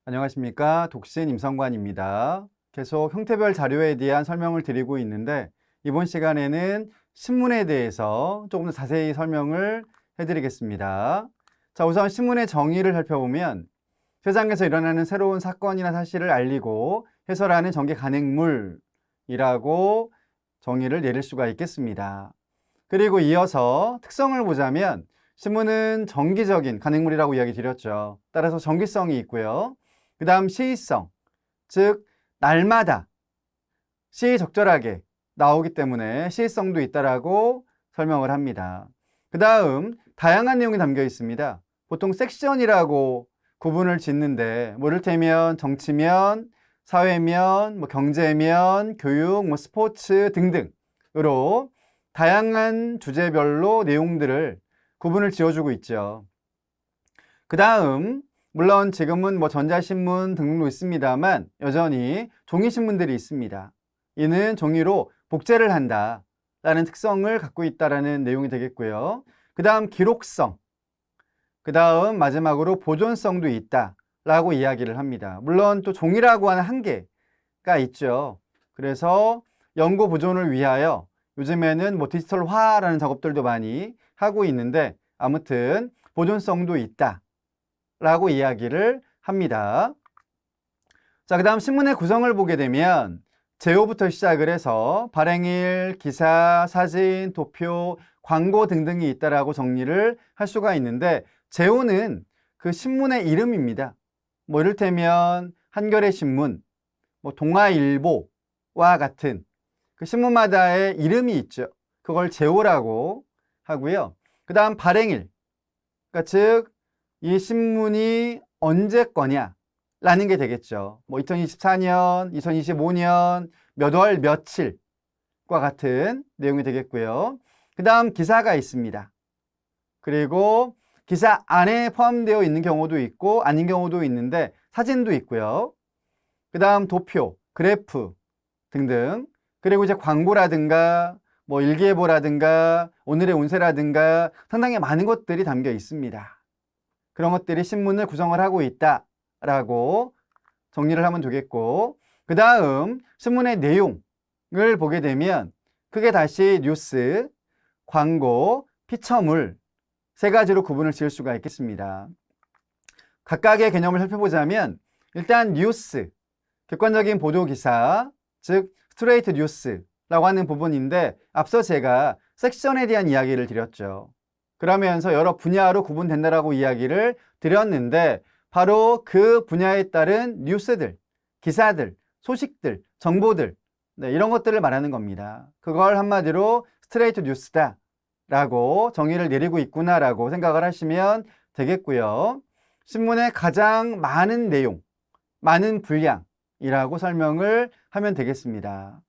안녕하십니까. 독신 임성관입니다. 계속 형태별 자료에 대한 설명을 드리고 있는데 이번 시간에는 신문에 대해서 조금 더 자세히 설명을 해드리겠습니다. 자, 우선 신문의 정의를 살펴보면 세상에서 일어나는 새로운 사건이나 사실을 알리고 해설하는 전개 간행물이라고 정의를 내릴 수가 있겠습니다. 그리고 이어서 특성을 보자면 신문은 정기적인 간행물이라고 이야기 드렸죠. 따라서 정기성이 있고요. 그 다음 시의성, 즉 날마다 시의적절하게 나오기 때문에 시의성도 있다라고 설명을 합니다. 그 다음 다양한 내용이 담겨 있습니다. 보통 섹션이라고 구분을 짓는데 이를테면 정치면, 사회면, 경제면, 교육, 스포츠 등등으로 다양한 주제별로 내용들을 구분을 지어주고 있죠. 그 다음 물론 지금은 전자신문 등등도 있습니다만 여전히 종이신문들이 있습니다. 이는 종이로 복제를 한다라는 특성을 갖고 있다라는 내용이 되겠고요. 그 다음 기록성, 그 다음 마지막으로 보존성도 있다라고 이야기를 합니다. 물론 또 종이라고 하는 한계가 있죠. 그래서 연구 보존을 위하여 요즘에는 디지털화라는 작업들도 많이 하고 있는데 아무튼 보존성도 있다 라고 이야기를 합니다. 자, 그 다음 신문의 구성을 보게 되면 제호부터 시작을 해서 발행일, 기사, 사진, 도표, 광고 등등이 있다라고 정리를 할 수가 있는데 제호는 그 신문의 이름입니다. 이를테면 한겨레 신문, 동아일보와 같은 그 신문마다의 이름이 있죠. 그걸 제호라고 하고요. 그 다음 발행일, 그러니까 즉 이 신문이 언제 거냐라는 게 되겠죠. 2024년, 2025년 몇 월 며칠과 같은 내용이 되겠고요. 그 다음 기사가 있습니다. 그리고 기사 안에 포함되어 있는 경우도 있고 아닌 경우도 있는데 사진도 있고요. 그 다음 도표, 그래프 등등. 그리고 이제 광고라든가 일기예보라든가 오늘의 운세라든가 상당히 많은 것들이 담겨 있습니다. 그런 것들이 신문을 구성을 하고 있다라고 정리를 하면 되겠고, 그 다음 신문의 내용을 보게 되면 크게 다시 뉴스, 광고, 피처물 세 가지로 구분을 지을 수가 있겠습니다. 각각의 개념을 살펴보자면 일단 뉴스, 객관적인 보도기사, 즉 스트레이트 뉴스라고 하는 부분인데 앞서 제가 섹션에 대한 이야기를 드렸죠. 그러면서 여러 분야로 구분된다라고 이야기를 드렸는데 바로 그 분야에 따른 뉴스들, 기사들, 소식들, 정보들 이런 것들을 말하는 겁니다. 그걸 한마디로 스트레이트 뉴스다 라고 정의를 내리고 있구나라고 생각을 하시면 되겠고요. 신문의 가장 많은 내용, 많은 분량이라고 설명을 하면 되겠습니다.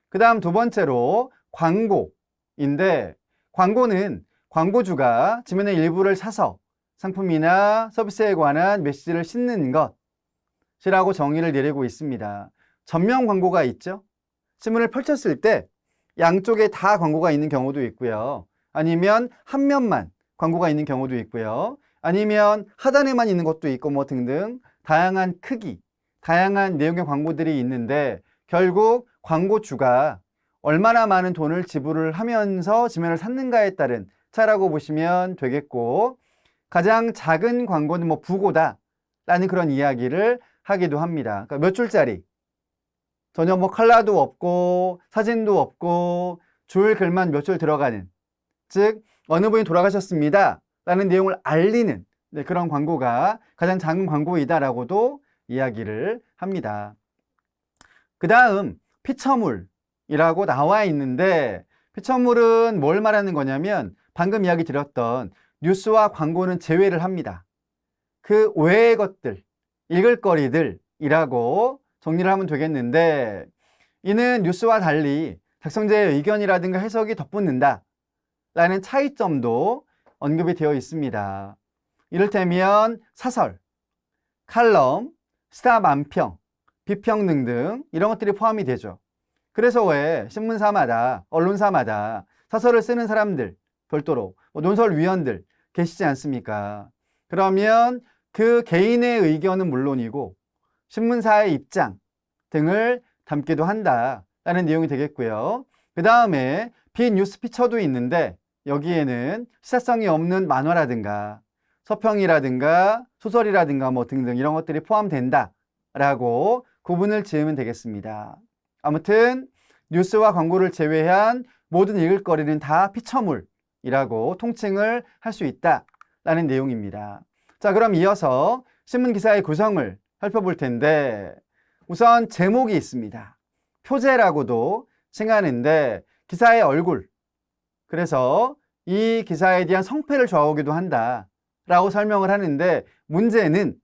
그 다음 두 번째로 광고인데 광고는 광고주가 지면의 일부를 사서 상품이나 서비스에 관한 메시지를 싣는 것이라고 정의를 내리고 있습니다. 전면 광고가 있죠. 신문을 펼쳤을 때 양쪽에 다 광고가 있는 경우도 있고요. 아니면 한 면만 광고가 있는 경우도 있고요. 아니면 하단에만 있는 것도 있고 등등 다양한 크기, 다양한 내용의 광고들이 있는데 결국 광고주가 얼마나 많은 돈을 지불을 하면서 지면을 샀는가에 따른 차라고 보시면 되겠고 가장 작은 광고는 부고다 라는 그런 이야기를 하기도 합니다. 그러니까 몇 줄짜리 전혀 컬러도 없고 사진도 없고 줄 글만 몇 줄 들어가는 즉 어느 분이 돌아가셨습니다 라는 내용을 알리는 그런 광고가 가장 작은 광고이다 라고도 이야기를 합니다. 그 다음 피처물이라고 나와 있는데 피처물은 뭘 말하는 거냐면 방금 이야기 드렸던 뉴스와 광고는 제외를 합니다. 그 외의 것들, 읽을거리들이라고 정리를 하면 되겠는데 이는 뉴스와 달리 작성자의 의견이라든가 해석이 덧붙는다 라는 차이점도 언급이 되어 있습니다. 이를테면 사설, 칼럼, 스타 만평, 비평 등등 이런 것들이 포함이 되죠. 그래서 왜 신문사마다, 언론사마다 사설을 쓰는 사람들 별도로 논설위원들 계시지 않습니까? 그러면 그 개인의 의견은 물론이고 신문사의 입장 등을 담기도 한다라는 내용이 되겠고요. 그 다음에 비뉴스 피처도 있는데 여기에는 시사성이 없는 만화라든가 서평이라든가 소설이라든가 뭐 등등 이런 것들이 포함된다라고 구분을 지으면 되겠습니다. 아무튼 뉴스와 광고를 제외한 모든 읽을 거리는 다 피처물이라고 통칭을 할 수 있다라는 내용입니다. 자, 그럼 이어서 신문 기사의 구성을 살펴볼 텐데 우선 제목이 있습니다. 표제라고도 칭하는데 기사의 얼굴, 그래서 이 기사에 대한 성패를 좌우하기도 한다라고 설명을 하는데 문제는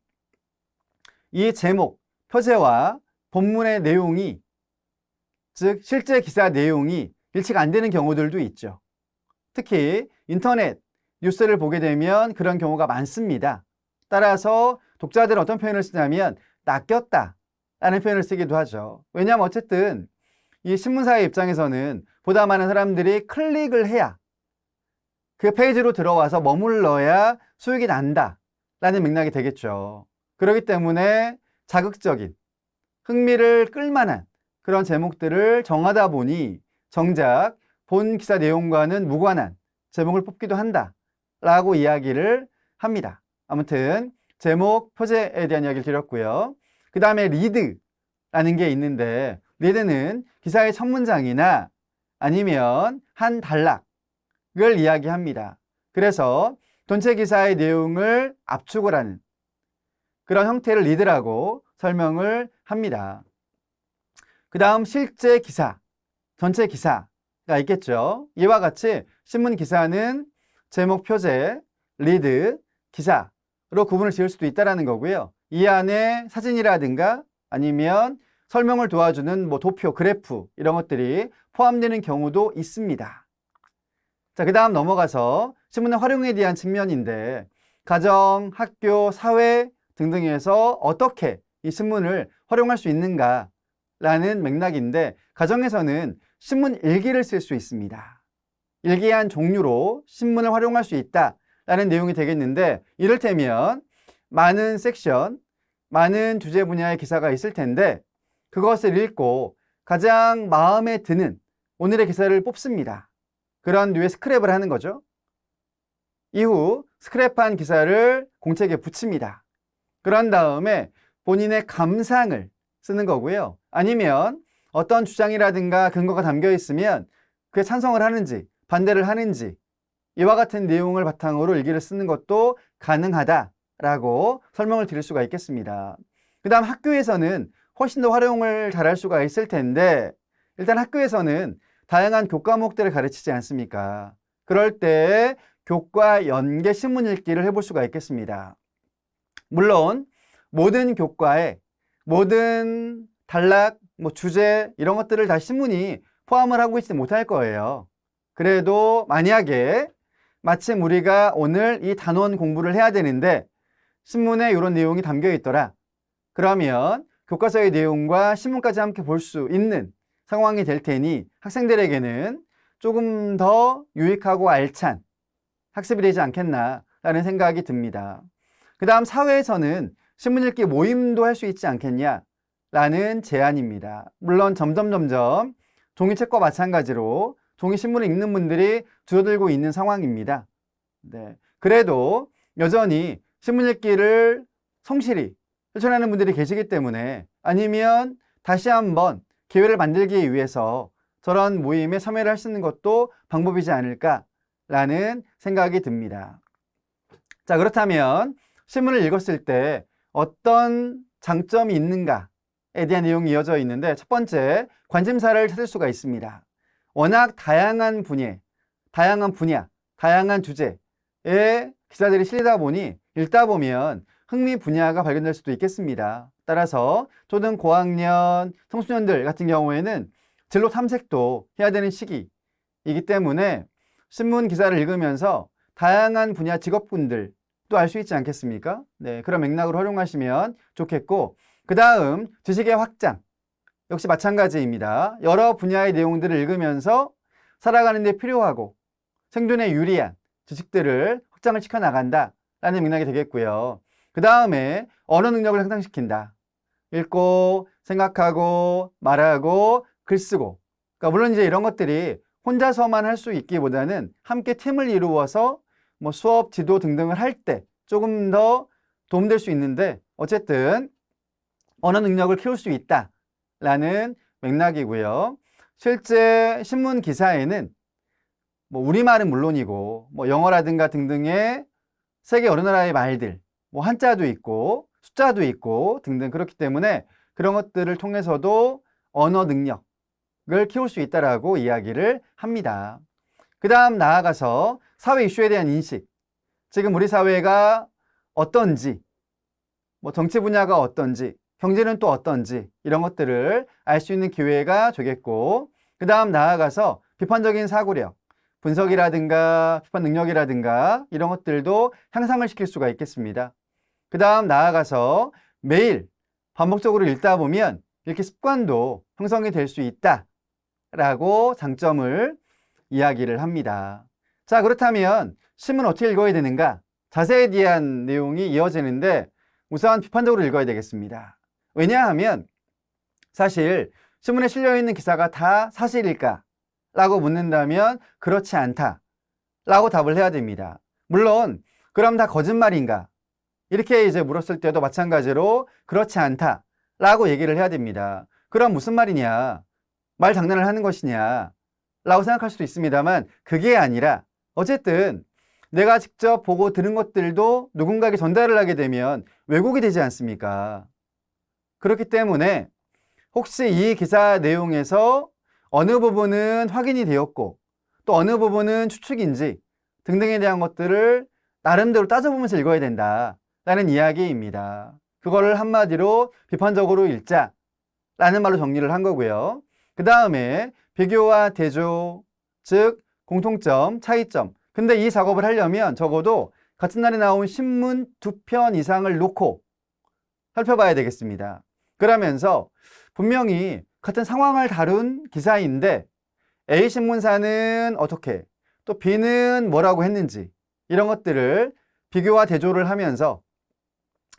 이 제목, 표제와 본문의 내용이 즉 실제 기사 내용이 일치가 안 되는 경우들도 있죠. 특히 인터넷 뉴스를 보게 되면 그런 경우가 많습니다. 따라서 독자들은 어떤 표현을 쓰냐면 낚였다 라는 표현을 쓰기도 하죠. 왜냐하면 어쨌든 이 신문사의 입장에서는 보다 많은 사람들이 클릭을 해야 그 페이지로 들어와서 머물러야 수익이 난다 라는 맥락이 되겠죠. 그렇기 때문에 자극적인 흥미를 끌만한 그런 제목들을 정하다 보니 정작 본 기사 내용과는 무관한 제목을 뽑기도 한다라고 이야기를 합니다. 아무튼 제목, 표제에 대한 이야기를 드렸고요. 그 다음에 리드라는 게 있는데 리드는 기사의 첫 문장이나 아니면 한 단락을 이야기합니다. 그래서 전체 기사의 내용을 압축을 하는 그런 형태를 리드라고 설명을 합니다. 그 다음 실제 기사, 전체 기사가 있겠죠. 이와 같이 신문 기사는 제목, 표제, 리드, 기사로 구분을 지을 수도 있다는 거고요. 이 안에 사진이라든가 아니면 설명을 도와주는 뭐 도표, 그래프 이런 것들이 포함되는 경우도 있습니다. 자, 그 다음 넘어가서 신문의 활용에 대한 측면인데 가정, 학교, 사회 등등에서 어떻게 이 신문을 활용할 수 있는가 라는 맥락인데 가정에서는 신문 일기를 쓸 수 있습니다. 일기의 한 종류로 신문을 활용할 수 있다라는 내용이 되겠는데 이를테면 많은 섹션, 많은 주제 분야의 기사가 있을 텐데 그것을 읽고 가장 마음에 드는 오늘의 기사를 뽑습니다. 그런 류의 스크랩을 하는 거죠. 이후 스크랩한 기사를 공책에 붙입니다. 그런 다음에 본인의 감상을 쓰는 거고요. 아니면 어떤 주장이라든가 근거가 담겨 있으면 그에 찬성을 하는지 반대를 하는지 이와 같은 내용을 바탕으로 일기를 쓰는 것도 가능하다라고 설명을 드릴 수가 있겠습니다. 그 다음 학교에서는 훨씬 더 활용을 잘할 수가 있을 텐데 일단 학교에서는 다양한 교과목들을 가르치지 않습니까? 그럴 때 교과 연계 신문 읽기를 해볼 수가 있겠습니다. 물론 모든 교과에 모든 단락, 주제 이런 것들을 다 신문이 포함을 하고 있지 못할 거예요. 그래도 만약에 마침 우리가 오늘 이 단원 공부를 해야 되는데 신문에 이런 내용이 담겨 있더라. 그러면 교과서의 내용과 신문까지 함께 볼 수 있는 상황이 될 테니 학생들에게는 조금 더 유익하고 알찬 학습이 되지 않겠나라는 생각이 듭니다. 그 다음 사회에서는 신문 읽기 모임도 할 수 있지 않겠냐라는 제안입니다. 물론 점점 종이책과 마찬가지로 종이 신문을 읽는 분들이 줄어들고 있는 상황입니다. 네. 그래도 여전히 신문 읽기를 성실히 실천하는 분들이 계시기 때문에 아니면 다시 한번 기회를 만들기 위해서 저런 모임에 참여를 할 수 있는 것도 방법이지 않을까라는 생각이 듭니다. 자, 그렇다면 신문을 읽었을 때 어떤 장점이 있는가에 대한 내용이 이어져 있는데 첫 번째, 관심사를 찾을 수가 있습니다. 워낙 다양한 분야, 다양한 주제의 기사들이 실리다 보니 읽다 보면 흥미 분야가 발견될 수도 있겠습니다. 따라서 초등 고학년 청소년들 같은 경우에는 진로 탐색도 해야 되는 시기이기 때문에 신문 기사를 읽으면서 다양한 분야 직업군들 또 알 수 있지 않겠습니까? 네, 그런 맥락으로 활용하시면 좋겠고 그 다음 지식의 확장 역시 마찬가지입니다. 여러 분야의 내용들을 읽으면서 살아가는 데 필요하고 생존에 유리한 지식들을 확장을 시켜 나간다라는 맥락이 되겠고요. 그 다음에 언어 능력을 향상시킨다. 읽고, 생각하고, 말하고, 글 쓰고. 그러니까 물론 이제 이런 것들이 혼자서만 할 수 있기보다는 함께 팀을 이루어서 뭐 수업, 지도 등등을 할 때 조금 더 도움될 수 있는데 어쨌든 언어 능력을 키울 수 있다라는 맥락이고요. 실제 신문 기사에는 뭐 우리말은 물론이고 뭐 영어라든가 등등의 세계 여러 나라의 말들, 뭐 한자도 있고 숫자도 있고 등등 그렇기 때문에 그런 것들을 통해서도 언어 능력을 키울 수 있다라고 이야기를 합니다. 그 다음 나아가서 사회 이슈에 대한 인식. 지금 우리 사회가 어떤지, 뭐 정치 분야가 어떤지, 경제는 또 어떤지 이런 것들을 알 수 있는 기회가 되겠고, 그 다음 나아가서 비판적인 사고력, 분석이라든가 비판 능력이라든가 이런 것들도 향상을 시킬 수가 있겠습니다. 그 다음 나아가서 매일 반복적으로 읽다 보면 이렇게 습관도 형성이 될 수 있다라고 장점을 이야기를 합니다. 자, 그렇다면 신문 어떻게 읽어야 되는가? 자세에 대한 내용이 이어지는데 우선 비판적으로 읽어야 되겠습니다. 왜냐하면 사실 신문에 실려있는 기사가 다 사실일까? 라고 묻는다면 그렇지 않다 라고 답을 해야 됩니다. 물론 그럼 다 거짓말인가? 이렇게 이제 물었을 때도 마찬가지로 그렇지 않다 라고 얘기를 해야 됩니다. 그럼 무슨 말이냐? 말 장난을 하는 것이냐? 라고 생각할 수도 있습니다만 그게 아니라 어쨌든 내가 직접 보고 들은 것들도 누군가에게 전달을 하게 되면 왜곡이 되지 않습니까? 그렇기 때문에 혹시 이 기사 내용에서 어느 부분은 확인이 되었고 또 어느 부분은 추측인지 등등에 대한 것들을 나름대로 따져보면서 읽어야 된다라는 이야기입니다. 그거를 한마디로 비판적으로 읽자라는 말로 정리를 한 거고요. 그 다음에 비교와 대조, 즉 공통점, 차이점. 근데 이 작업을 하려면 적어도 같은 날에 나온 신문 2편 이상을 놓고 살펴봐야 되겠습니다. 그러면서 분명히 같은 상황을 다룬 기사인데 A 신문사는 어떻게, 또 B는 뭐라고 했는지 이런 것들을 비교와 대조를 하면서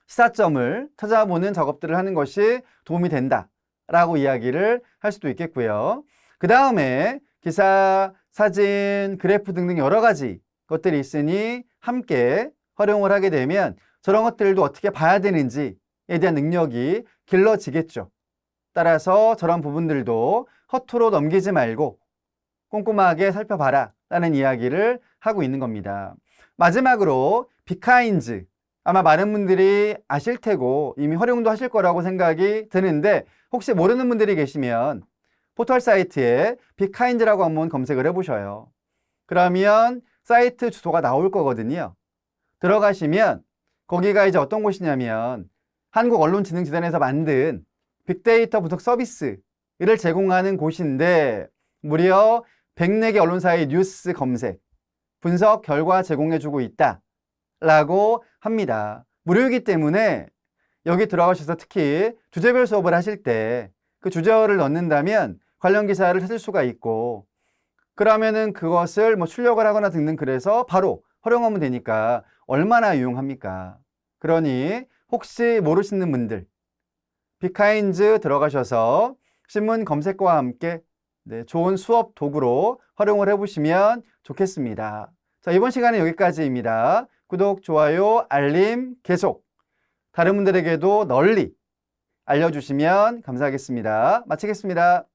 시사점을 찾아보는 작업들을 하는 것이 도움이 된다라고 이야기를 할 수도 있겠고요. 그 다음에 기사, 사진, 그래프 등등 여러 가지 것들이 있으니 함께 활용을 하게 되면 저런 것들도 어떻게 봐야 되는지에 대한 능력이 길러지겠죠. 따라서 저런 부분들도 허투루 넘기지 말고 꼼꼼하게 살펴봐라 라는 이야기를 하고 있는 겁니다. 마지막으로 비카인즈, 아마 많은 분들이 아실 테고 이미 활용도 하실 거라고 생각이 드는데 혹시 모르는 분들이 계시면 포털 사이트에 비카인즈라고 한번 검색을 해보셔요. 그러면 사이트 주소가 나올 거거든요. 들어가시면 거기가 이제 어떤 곳이냐면 한국언론진흥재단에서 만든 빅데이터 분석 서비스를 제공하는 곳인데 무려 104개 언론사의 뉴스 검색, 분석 결과 제공해주고 있다라고 합니다. 무료이기 때문에 여기 들어가셔서 특히 주제별 수업을 하실 때 그 주제어를 넣는다면 관련 기사를 찾을 수가 있고 그러면은 그것을 뭐 출력을 하거나 등등 그래서 바로 활용하면 되니까 얼마나 유용합니까? 그러니 혹시 모르시는 분들 비카인즈 들어가셔서 신문 검색과 함께 좋은 수업 도구로 활용을 해보시면 좋겠습니다. 자, 이번 시간은 여기까지입니다. 구독, 좋아요, 알림 계속 다른 분들에게도 널리 알려주시면 감사하겠습니다. 마치겠습니다.